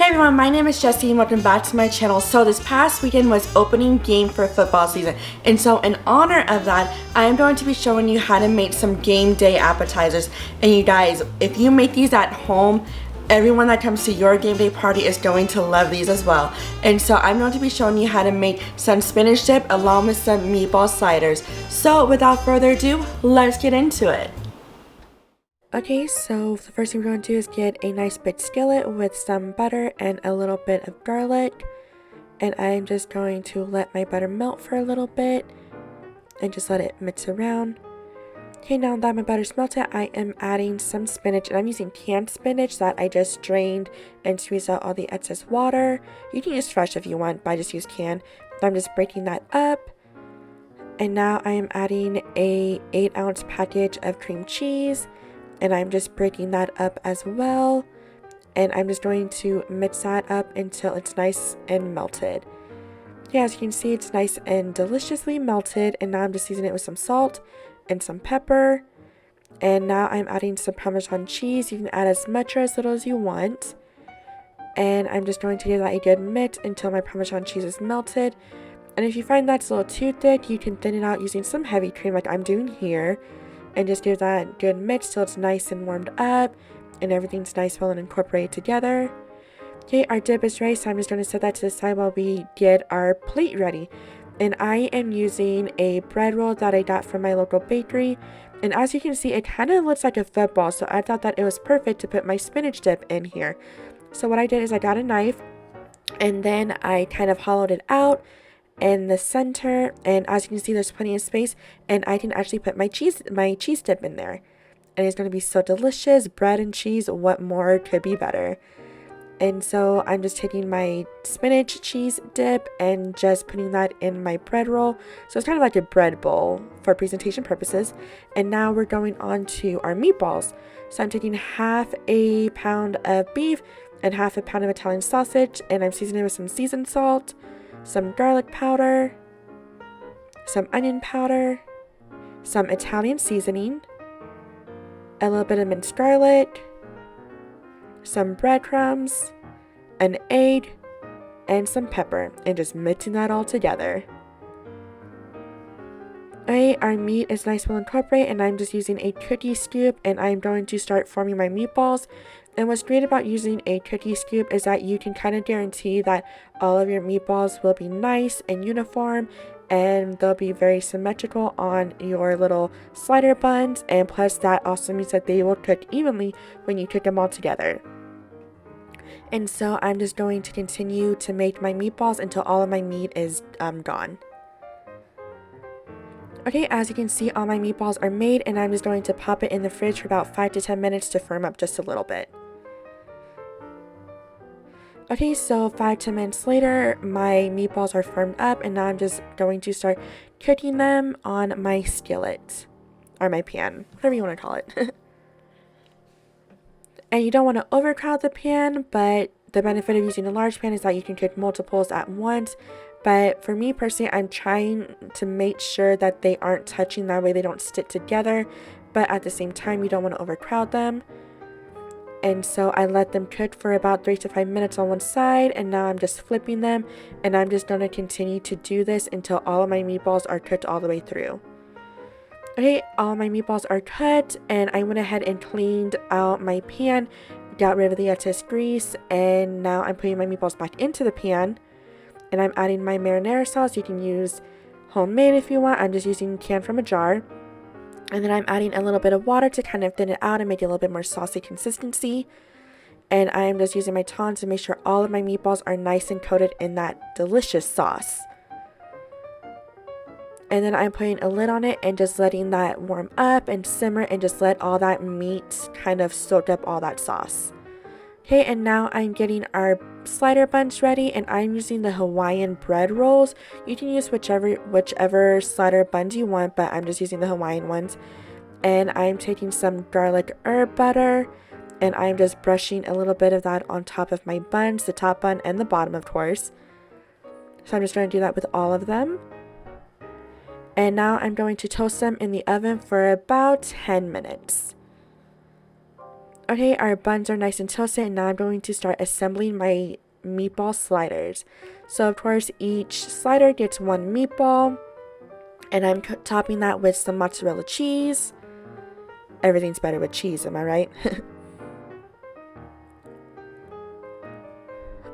everyone, my name is Jessie and welcome back to my channel. So this past weekend was opening game for football season, and so in honor of that, I am going to be showing you how to make some game day appetizers. And you guys, if you make these at home, everyone that comes to your game day party is going to love these as well. And so I'm going to be showing you how to make some spinach dip along with some meatball sliders. So without further ado, let's get into it. Okay, so the first thing we're going to do is get a nice big skillet with some butter and a little bit of garlic. And I'm just going to let my butter melt for a little bit and just let it mix around. Okay, now that my butter's melted, I am adding some spinach, and I'm using canned spinach that I just drained and squeezed out all the excess water. You can use fresh if you want, but I just use canned. I'm just breaking that up. And now I am adding a 8-ounce package of cream cheese. And I'm just breaking that up as well. And I'm just going to mix that up until it's nice and melted. Yeah, as you can see, it's nice and deliciously melted. And now I'm just seasoning it with some salt and some pepper. And now I'm adding some Parmesan cheese. You can add as much or as little as you want. And I'm just going to give that a good mix until my Parmesan cheese is melted. And if you find that's a little too thick, you can thin it out using some heavy cream like I'm doing here. And just give that good mix till it's nice and warmed up and everything's nice, well and incorporated together. Okay, our dip is ready, so I'm just going to set that to the side while we get our plate ready. And I am using a bread roll that I got from my local bakery. And as you can see, it kind of looks like a football, so I thought that it was perfect to put my spinach dip in here. So what I did is I got a knife and then I kind of hollowed it out in the center, and as you can see, there's plenty of space, and I can actually put my cheese dip in there, and it's going to be so delicious. Bread and cheese, what more could be better? And so I'm just taking my spinach cheese dip and just putting that in my bread roll, so it's kind of like a bread bowl for presentation purposes. And now we're going on to our meatballs. So I'm taking half a pound of beef and half a pound of Italian sausage, and I'm seasoning it with some seasoned salt, some garlic powder, some onion powder, some Italian seasoning, a little bit of minced garlic, some breadcrumbs, an egg, and some pepper, and just mixing that all together. Okay, our meat is nice and well incorporated, and I'm just using a cookie scoop, and I'm going to start forming my meatballs. And what's great about using a cookie scoop is that you can kind of guarantee that all of your meatballs will be nice and uniform, and they'll be very symmetrical on your little slider buns, and plus that also means that they will cook evenly when you cook them all together. And so I'm just going to continue to make my meatballs until all of my meat is gone. Okay, as you can see, all my meatballs are made, and I'm just going to pop it in the fridge for about 5 to 10 minutes to firm up just a little bit. Okay, so 5-10 minutes later, my meatballs are firmed up, and now I'm just going to start cooking them on my skillet, or my pan, whatever you want to call it. And you don't want to overcrowd the pan, but the benefit of using a large pan is that you can cook multiples at once. But for me personally, I'm trying to make sure that they aren't touching, that way they don't stick together, but at the same time, you don't want to overcrowd them. And so I let them cook for about 3 to 5 minutes on one side, and now I'm just flipping them, and I'm just going to continue to do this until all of my meatballs are cooked all the way through. Okay, all my meatballs are cut, and I went ahead and cleaned out my pan, got rid of the excess grease, and now I'm putting my meatballs back into the pan, and I'm adding my marinara sauce. You can use homemade if you want. I'm just using canned from a jar. And then I'm adding a little bit of water to kind of thin it out and make it a little bit more saucy consistency. And I'm just using my tongs to make sure all of my meatballs are nice and coated in that delicious sauce. And then I'm putting a lid on it and just letting that warm up and simmer and just let all that meat kind of soak up all that sauce. Okay, and now I'm getting our slider buns ready, and I'm using the Hawaiian bread rolls. You can use whichever slider buns you want, but I'm just using the Hawaiian ones. And I'm taking some garlic herb butter, and I'm just brushing a little bit of that on top of my buns, the top bun and the bottom, of course. So I'm just going to do that with all of them. And now I'm going to toast them in the oven for about 10 minutes. Okay, our buns are nice and toasted, and now I'm going to start assembling my meatball sliders. So of course each slider gets one meatball, and I'm topping that with some mozzarella cheese. Everything's better with cheese, am I right?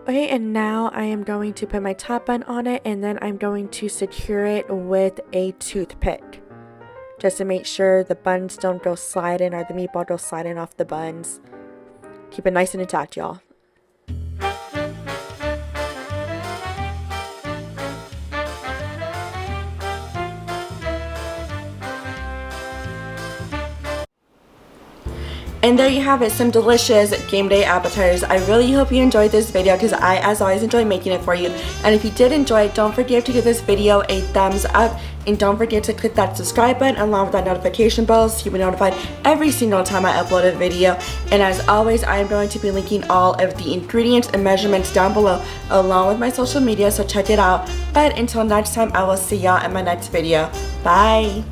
Okay, and now I am going to put my top bun on it, and then I'm going to secure it with a toothpick, just to make sure the buns don't go sliding or the meatball goes sliding off the buns. Keep it nice and intact, y'all. And there you have it, some delicious game day appetizers. I really hope you enjoyed this video because I, as always, enjoy making it for you. And if you did enjoy it, don't forget to give this video a thumbs up. And don't forget to click that subscribe button along with that notification bell so you'll be notified every single time I upload a video. And as always, I am going to be linking all of the ingredients and measurements down below along with my social media, so check it out. But until next time, I will see y'all in my next video. Bye!